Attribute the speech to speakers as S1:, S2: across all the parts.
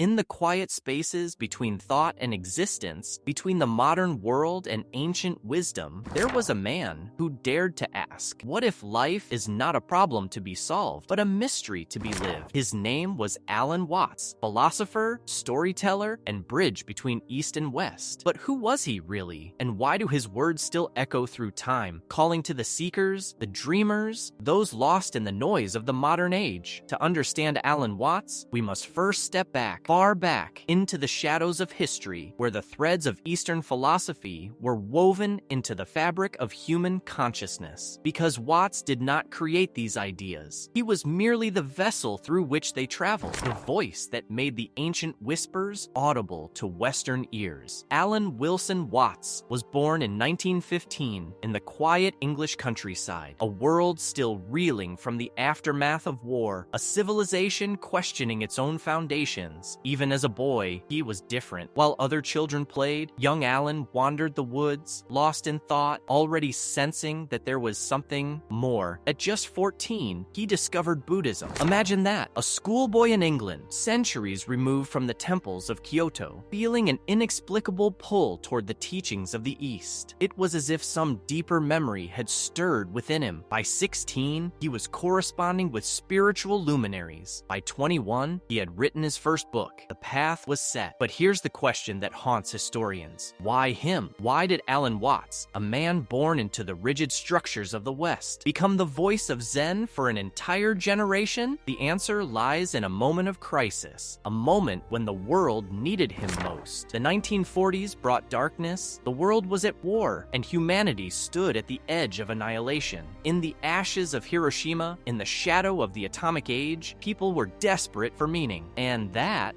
S1: In the quiet spaces between thought and existence, between the modern world and ancient wisdom, there was a man who dared to ask, what if life is not a problem to be solved, but a mystery to be lived? His name was Alan Watts, philosopher, storyteller, and bridge between East and West. But who was he really? And why do his words still echo through time, calling to the seekers, the dreamers, those lost in the noise of the modern age? To understand Alan Watts, we must first step back, far back, into the shadows of history, where the threads of Eastern philosophy were woven into the fabric of human consciousness. Because Watts did not create these ideas. He was merely the vessel through which they traveled, the voice that made the ancient whispers audible to Western ears. Alan Wilson Watts was born in 1915 in the quiet English countryside, a world still reeling from the aftermath of war, a civilization questioning its own foundations. Even as a boy, he was different. While other children played, young Alan wandered the woods, lost in thought, already sensing that there was something more. At just 14, he discovered Buddhism. Imagine that, a schoolboy in England, centuries removed from the temples of Kyoto, feeling an inexplicable pull toward the teachings of the East. It was as if some deeper memory had stirred within him. By 16, he was corresponding with spiritual luminaries. By 21, he had written his first book. The path was set. But here's the question that haunts historians. Why him? Why did Alan Watts, a man born into the rigid structures of the West, become the voice of Zen for an entire generation? The answer lies in a moment of crisis, a moment when the world needed him most. The 1940s brought darkness, the world was at war, and humanity stood at the edge of annihilation. In the ashes of Hiroshima, in the shadow of the atomic age, people were desperate for meaning. And that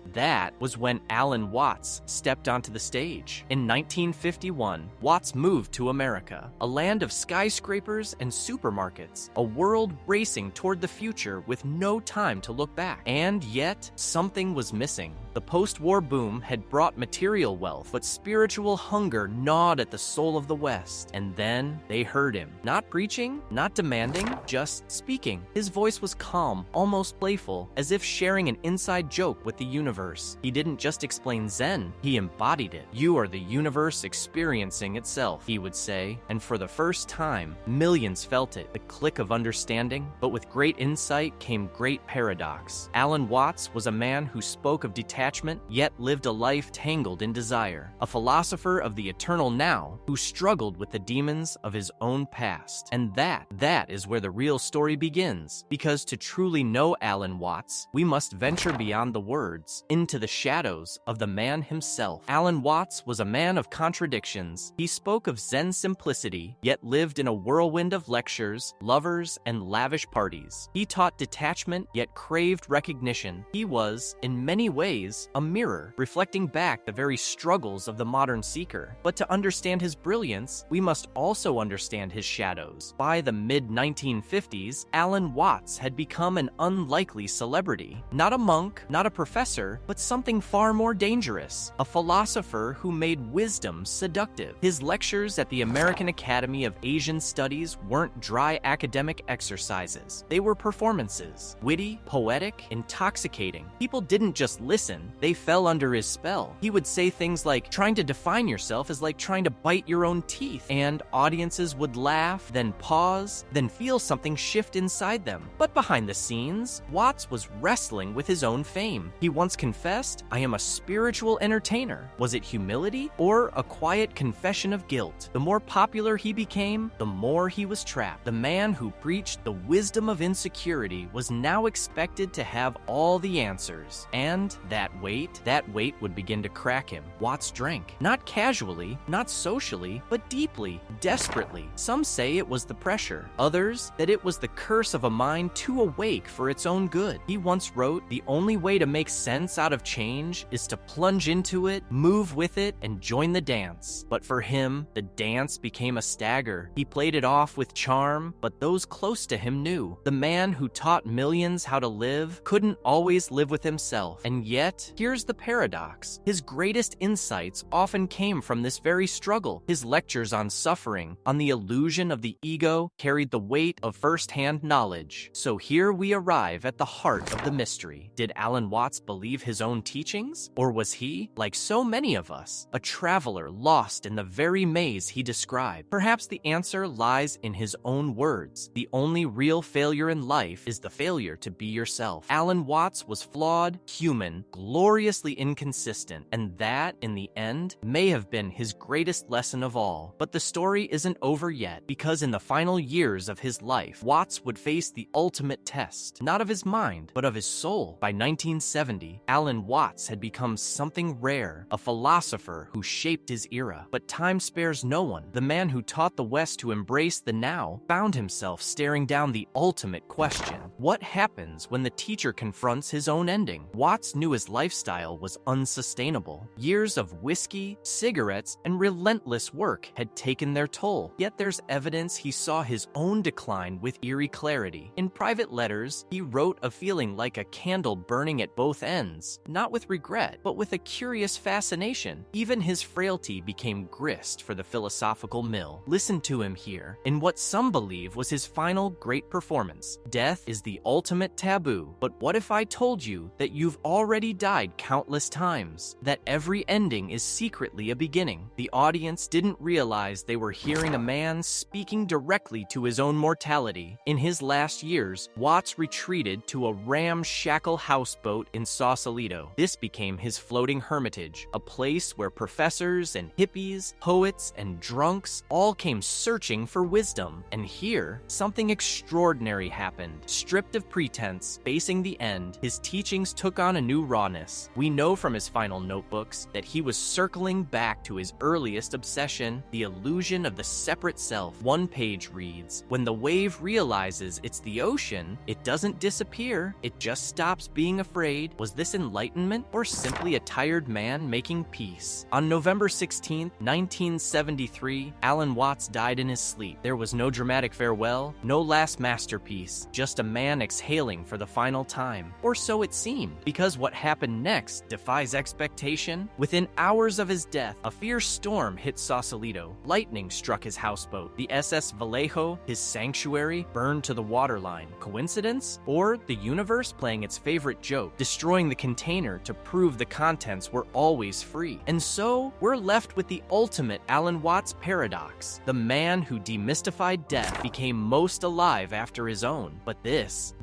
S1: was when Alan Watts stepped onto the stage. In 1951, Watts moved to America, a land of skyscrapers and supermarkets, a world racing toward the future with no time to look back. And yet, something was missing. The post-war boom had brought material wealth, but spiritual hunger gnawed at the soul of the West. And then they heard him. Not preaching, not demanding, just speaking. His voice was calm, almost playful, as if sharing an inside joke with the universe. He didn't just explain Zen, he embodied it. You are the universe experiencing itself, he would say. And for the first time, millions felt it, the click of understanding. But with great insight came great paradox. Alan Watts was a man who spoke of detachment, yet lived a life tangled in desire. A philosopher of the eternal now, who struggled with the demons of his own past. And that is where the real story begins. Because to truly know Alan Watts, we must venture beyond the words, into the shadows of the man himself. Alan Watts was a man of contradictions. He spoke of Zen simplicity, yet lived in a whirlwind of lectures, lovers, and lavish parties. He taught detachment, yet craved recognition. He was, in many ways, a mirror, reflecting back the very struggles of the modern seeker. But to understand his brilliance, we must also understand his shadows. By the mid-1950s, Alan Watts had become an unlikely celebrity. Not a monk, not a professor, but something far more dangerous. A philosopher who made wisdom seductive. His lectures at the American Academy of Asian Studies weren't dry academic exercises. They were performances. Witty, poetic, intoxicating. People didn't just listen, they fell under his spell. He would say things like, trying to define yourself is like trying to bite your own teeth. And audiences would laugh, then pause, then feel something shift inside them. But behind the scenes, Watts was wrestling with his own fame. He once confessed, I am a spiritual entertainer. Was it humility or a quiet confession of guilt? The more popular he became, the more he was trapped. The man who preached the wisdom of insecurity was now expected to have all the answers. And that weight would begin to crack him. Watts drank. Not casually, not socially, but deeply, desperately. Some say it was the pressure. Others, that it was the curse of a mind too awake for its own good. He once wrote, the only way to make sense out of change is to plunge into it, move with it, and join the dance. But for him, the dance became a stagger. He played it off with charm, but those close to him knew. The man who taught millions how to live couldn't always live with himself. And yet, here's the paradox. His greatest insights often came from this very struggle. His lectures on suffering, on the illusion of the ego, carried the weight of first-hand knowledge. So here we arrive at the heart of the mystery. Did Alan Watts believe believe his own teachings? Or was he, like so many of us, a traveler lost in the very maze he described? Perhaps the answer lies in his own words. The only real failure in life is the failure to be yourself. Alan Watts was flawed, human, gloriously inconsistent, and that, in the end, may have been his greatest lesson of all. But the story isn't over yet, because in the final years of his life, Watts would face the ultimate test, not of his mind, but of his soul. By 1970, Alan Watts had become something rare, a philosopher who shaped his era. But time spares no one. The man who taught the West to embrace the now found himself staring down the ultimate question. What happens when the teacher confronts his own ending? Watts knew his lifestyle was unsustainable. Years of whiskey, cigarettes, and relentless work had taken their toll. Yet there's evidence he saw his own decline with eerie clarity. In private letters, he wrote of feeling like a candle burning at both ends, not with regret, but with a curious fascination. Even his frailty became grist for the philosophical mill. Listen to him here, in what some believe was his final great performance. Death is the ultimate taboo, but what if I told you that you've already died countless times, that every ending is secretly a beginning? The audience didn't realize they were hearing a man speaking directly to his own mortality. In his last years, Watts retreated to a ramshackle houseboat in Sausalito. This became his floating hermitage, a place where professors and hippies, poets and drunks all came searching for wisdom. And here, something extraordinary happened. Stripped of pretense, facing the end, his teachings took on a new rawness. We know from his final notebooks that he was circling back to his earliest obsession, the illusion of the separate self. One page reads, "When the wave realizes it's the ocean, it doesn't disappear, it just stops being afraid." Was this enlightenment or simply a tired man making peace? On November 16, 1973, Alan Watts died in his sleep. There was no dramatic farewell, no last masterpiece, just a man exhaling for the final time. Or so it seemed, because what happened next defies expectation. Within hours of his death, a fierce storm hit Sausalito. Lightning struck his houseboat. The SS Vallejo, his sanctuary, burned to the waterline. Coincidence? Or the universe playing its favorite joke, destroying the container to prove the contents were always free? And so, we're left with the ultimate Alan Watts paradox. The man who demystified death became most alive after his own. But this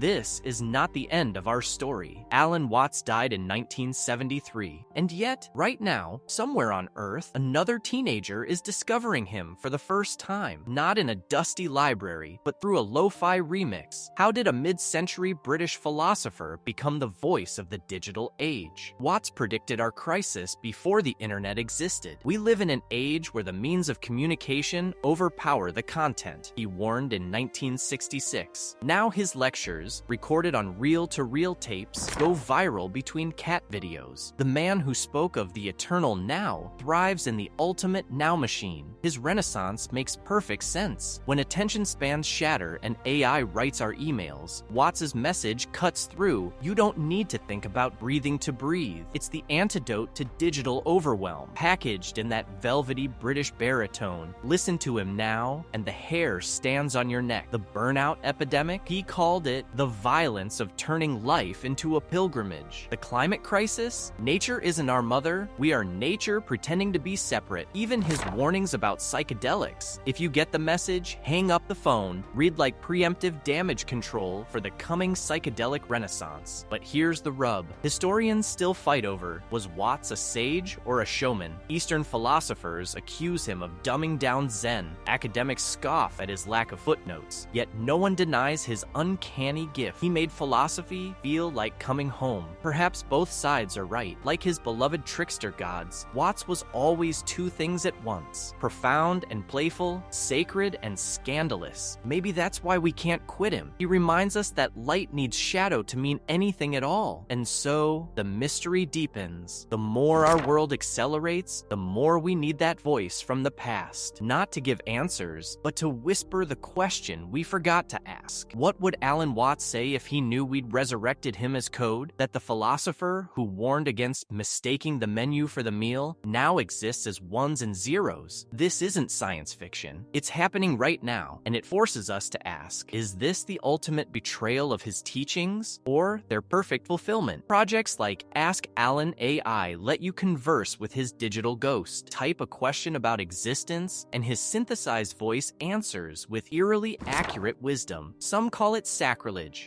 S1: is not the end of our story. Alan Watts died in 1973. And yet, right now, somewhere on Earth, another teenager is discovering him for the first time. Not in a dusty library, but through a lo-fi remix. How did a mid-century British philosopher become the voice of the digital age? Watts predicted our crisis before the internet existed. We live in an age where the means of communication overpower the content, he warned in 1966. Now his lectures, recorded on reel-to-reel tapes, go viral between cat videos. The man who spoke of the eternal now thrives in the ultimate now machine. His renaissance makes perfect sense. When attention spans shatter and AI writes our emails, Watts's message cuts through. You don't need to think about breathing to breathe. It's the antidote to digital overwhelm, packaged in that velvety British baritone. Listen to him now, and the hair stands on your neck. The burnout epidemic? He called it the violence of turning life into a pilgrimage. The climate crisis? Nature isn't our mother. We are nature pretending to be separate. Even his warnings about psychedelics. If you get the message, hang up the phone. Read like preemptive damage control for the coming psychedelic renaissance. But here's the rub. Historians still fight over, was Watts a sage or a showman? Eastern philosophers accuse him of dumbing down Zen. Academics scoff at his lack of footnotes. Yet no one denies his uncanny gift. He made philosophy feel like coming home. Perhaps both sides are right. Like his beloved trickster gods, Watts was always two things at once. Profound and playful, sacred and scandalous. Maybe that's why we can't quit him. He reminds us that light needs shadow to mean anything at all. And so, the mystery deepens. The more our world accelerates, the more we need that voice from the past. Not to give answers, but to whisper the question we forgot to ask. What would Alan Alan Watts say if he knew we'd resurrected him as code? That the philosopher who warned against mistaking the menu for the meal now exists as ones and zeros? This isn't science fiction. It's happening right now, and it forces us to ask, is this the ultimate betrayal of his teachings, or their perfect fulfillment? Projects like Ask Alan AI let you converse with his digital ghost, type a question about existence, and his synthesized voice answers with eerily accurate wisdom. Some call it sacrilege.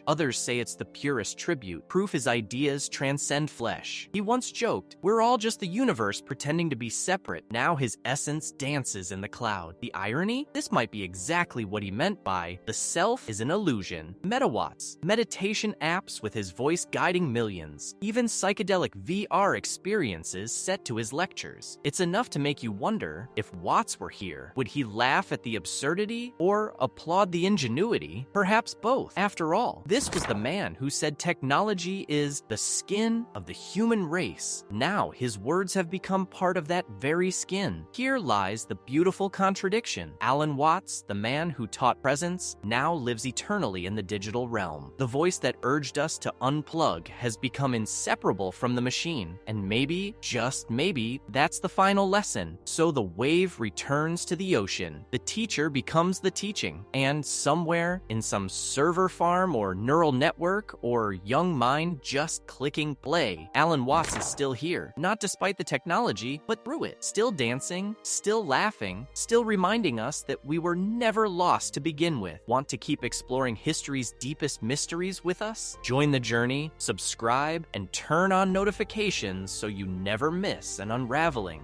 S1: Others say it's the purest tribute, proof his ideas transcend flesh. He once joked, "We're all just the universe pretending to be separate." Now his essence dances in the cloud. The irony? This might be exactly what he meant by the self is an illusion. Metawatts, meditation apps with his voice guiding millions, even psychedelic VR experiences set to his lectures. It's enough to make you wonder, if Watts were here, would he laugh at the absurdity or applaud the ingenuity? Perhaps both. After all, this was the man who said technology is the skin of the human race. Now his words have become part of that very skin. Here lies the beautiful contradiction. Alan Watts, the man who taught presence, now lives eternally in the digital realm. The voice that urged us to unplug has become inseparable from the machine. And maybe, just maybe, that's the final lesson. So the wave returns to the ocean. The teacher becomes the teaching. And somewhere, in some server farm or neural network or young mind just clicking play, Alan Watts is still here. Not despite the technology, but through it. Still dancing, still laughing, still reminding us that we were never lost to begin with. Want to keep exploring history's deepest mysteries with us? Join the journey, subscribe, and turn on notifications so you never miss an unraveling.